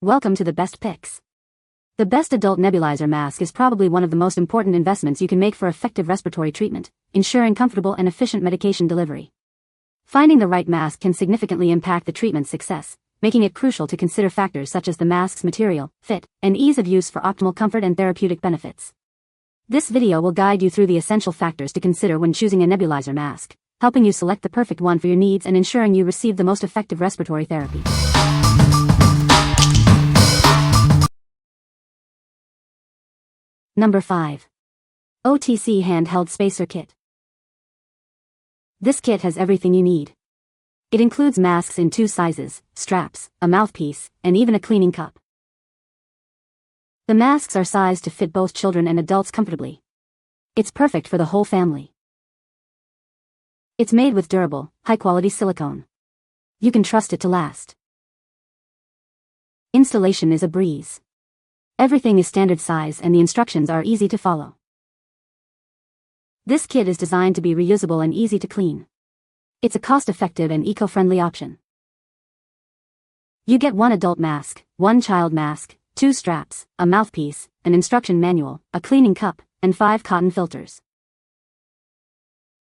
Welcome to the best picks. The best adult nebulizer mask is probably one of the most important investments you can make for effective respiratory treatment, ensuring comfortable and efficient medication delivery. Finding the right mask can significantly impact the treatment's success, making it crucial to consider factors such as the mask's material, fit, and ease of use for optimal comfort and therapeutic benefits. This video will guide you through the essential factors to consider when choosing a nebulizer mask, helping you select the perfect one for your needs and ensuring you receive the most effective respiratory therapy. Number 5. OTC Handheld Spacer Kit. This kit has everything you need. It includes masks in 2 sizes, straps, a mouthpiece, and even a cleaning cup. The masks are sized to fit both children and adults comfortably. It's perfect for the whole family. It's made with durable, high-quality silicone. You can trust it to last. Installation is a breeze. Everything is standard size and the instructions are easy to follow. This kit is designed to be reusable and easy to clean. It's a cost-effective and eco-friendly option. You get 1 adult mask, 1 child mask, 2 straps, a mouthpiece, an instruction manual, a cleaning cup, and 5 cotton filters.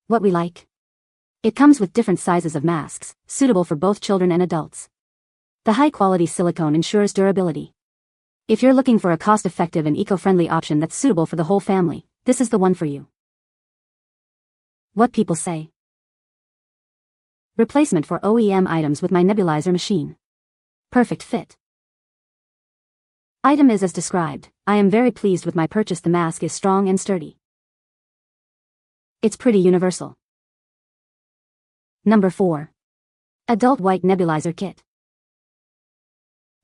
What we like? It comes with different sizes of masks, suitable for both children and adults. The high-quality silicone ensures durability. If you're looking for a cost-effective and eco-friendly option that's suitable for the whole family, this is the one for you. What people say. Replacement for OEM items with my nebulizer machine. Perfect fit. Item is as described. I am very pleased with my purchase. The mask is strong and sturdy. It's pretty universal. Number 4. Adult White Nebulizer Kit.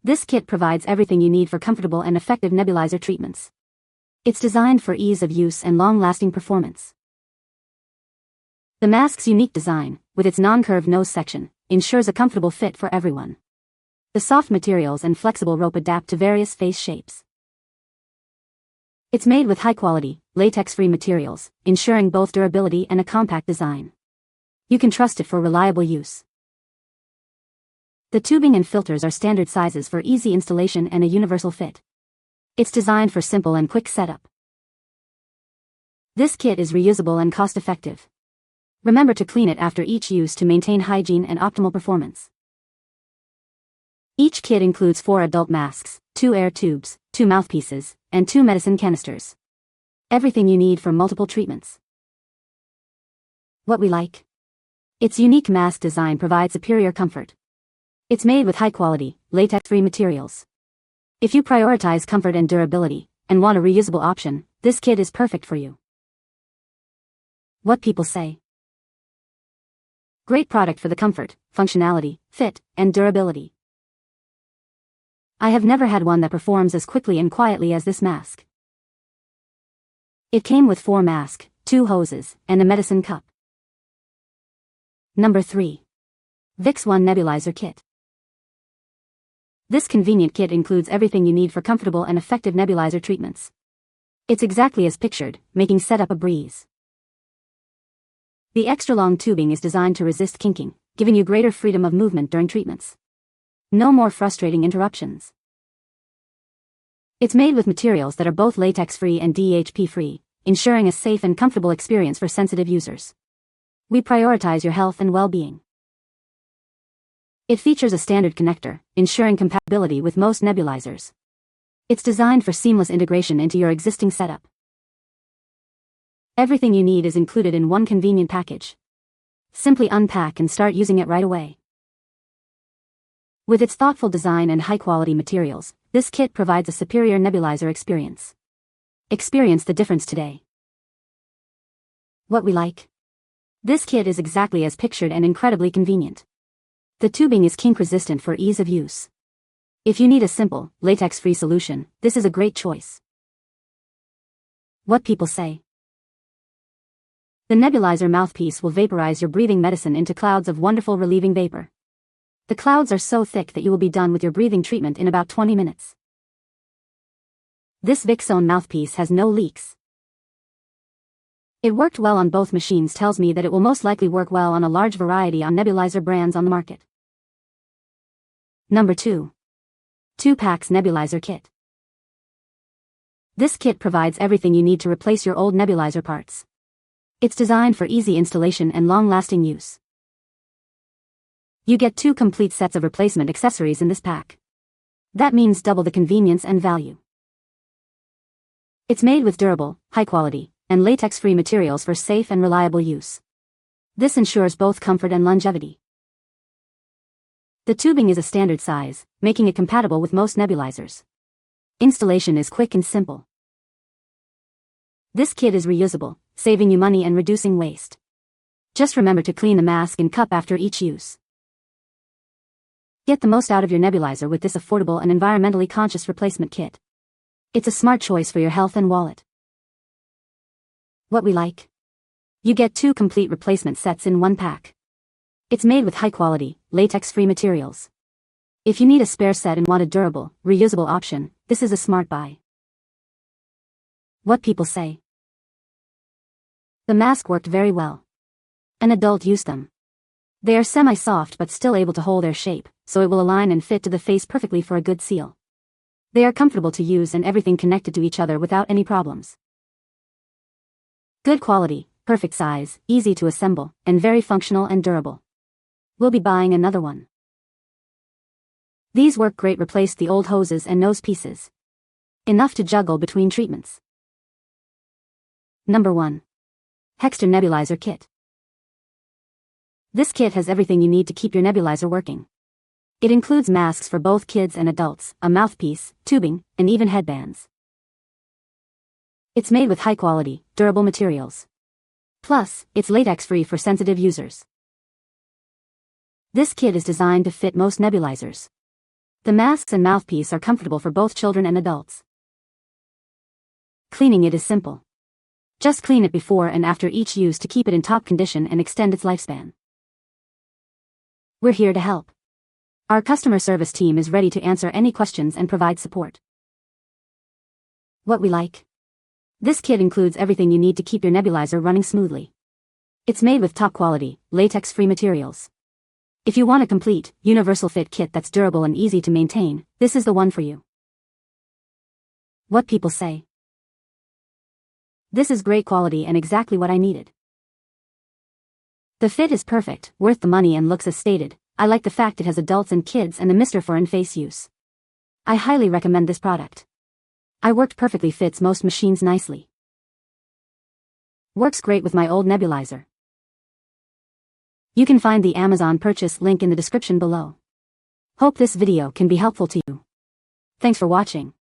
This kit provides everything you need for comfortable and effective nebulizer treatments. It's designed for ease of use and long-lasting performance. The mask's unique design, with its non-curved nose section, ensures a comfortable fit for everyone. The soft materials and flexible rope adapt to various face shapes. It's made with high-quality, latex-free materials, ensuring both durability and a compact design. You can trust it for reliable use. The tubing and filters are standard sizes for easy installation and a universal fit. It's designed for simple and quick setup. This kit is reusable and cost-effective. Remember to clean it after each use to maintain hygiene and optimal performance. Each kit includes 4 adult masks, 2 air tubes, 2 mouthpieces, and 2 medicine canisters. Everything you need for multiple treatments. What we like? Its unique mask design provides superior comfort. It's made with high-quality, latex-free materials. If you prioritize comfort and durability, and want a reusable option, this kit is perfect for you. What people say. Great product for the comfort, functionality, fit, and durability. I have never had one that performs as quickly and quietly as this mask. It came with 4 masks, 2 hoses, and a medicine cup. Number 3. VixOne Nebulizer Kit. This convenient kit includes everything you need for comfortable and effective nebulizer treatments. It's exactly as pictured, making setup a breeze. The extra-long tubing is designed to resist kinking, giving you greater freedom of movement during treatments. No more frustrating interruptions. It's made with materials that are both latex-free and DHP-free, ensuring a safe and comfortable experience for sensitive users. We prioritize your health and well-being. It features a standard connector, ensuring compatibility with most nebulizers. It's designed for seamless integration into your existing setup. Everything you need is included in one convenient package. Simply unpack and start using it right away. With its thoughtful design and high-quality materials, this kit provides a superior nebulizer experience. Experience the difference today. What we like? This kit is exactly as pictured and incredibly convenient. The tubing is kink-resistant for ease of use. If you need a simple, latex-free solution, this is a great choice. What people say. The nebulizer mouthpiece will vaporize your breathing medicine into clouds of wonderful relieving vapor. The clouds are so thick that you will be done with your breathing treatment in about 20 minutes. This VixOne mouthpiece has no leaks. It worked well on both machines. Tells me that it will most likely work well on a large variety on nebulizer brands on the market. Number 2. 2 Packs Nebulizer Kit. This kit provides everything you need to replace your old nebulizer parts. It's designed for easy installation and long-lasting use. You get 2 complete sets of replacement accessories in this pack. That means double the convenience and value. It's made with durable, high-quality, and latex-free materials for safe and reliable use. This ensures both comfort and longevity. The tubing is a standard size, making it compatible with most nebulizers. Installation is quick and simple. This kit is reusable, saving you money and reducing waste. Just remember to clean the mask and cup after each use. Get the most out of your nebulizer with this affordable and environmentally conscious replacement kit. It's a smart choice for your health and wallet. What we like? You get 2 complete replacement sets in one pack. It's made with high-quality, latex-free materials. If you need a spare set and want a durable, reusable option, this is a smart buy. What people say? The mask worked very well. An adult used them. They are semi-soft but still able to hold their shape, so it will align and fit to the face perfectly for a good seal. They are comfortable to use and everything connected to each other without any problems. Good quality, perfect size, easy to assemble, and very functional and durable. We'll be buying another one. These work great, replaced the old hoses and nose pieces. Enough to juggle between treatments. Number 1. Hextor Nebulizer Kit. This kit has everything you need to keep your nebulizer working. It includes masks for both kids and adults, a mouthpiece, tubing, and even headbands. It's made with high-quality, durable materials. Plus, it's latex-free for sensitive users. This kit is designed to fit most nebulizers. The masks and mouthpiece are comfortable for both children and adults. Cleaning it is simple. Just clean it before and after each use to keep it in top condition and extend its lifespan. We're here to help. Our customer service team is ready to answer any questions and provide support. What we like? This kit includes everything you need to keep your nebulizer running smoothly. It's made with top-quality, latex-free materials. If you want a complete, universal fit kit that's durable and easy to maintain, this is the one for you. What people say? This is great quality and exactly what I needed. The fit is perfect, worth the money, and looks as stated. I like the fact it has adults and kids and the Mr. for in-face use. I highly recommend this product. I worked perfectly, fits most machines nicely. Works great with my old nebulizer. You can find the Amazon purchase link in the description below. Hope this video can be helpful to you. Thanks for watching.